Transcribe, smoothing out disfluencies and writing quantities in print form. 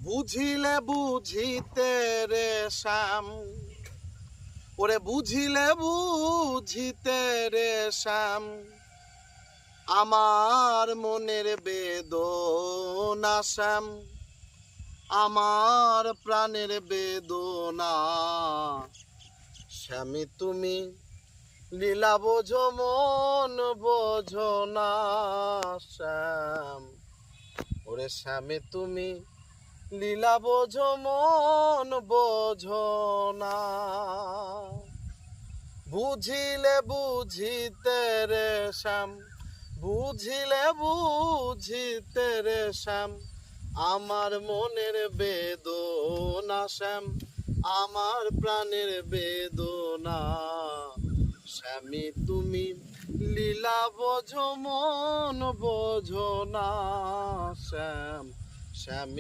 বুঝিলে বুঝিতে রে শ্যাম, ওরে বুঝিলে বুঝিতে রে শ্যাম, আমার মনের বেদনা শ্যাম, আমার প্রাণের বেদনা। শ্যামী তুমি লীলা বোঝো মন বোঝো না শ্যাম, ওরে শ্যামী তুমি লীলা বোঝো মন বোঝো না। বুঝিলে বুঝিতে রে শ্যাম, বুঝিলে বুঝিতে রে শ্যাম, আমার মনের বেদনা শ্যাম, আমার প্রাণের বেদনা। শ্যামী তুমি লীলা বোঝো মন বোঝো না শ্যাম, শ্যামী।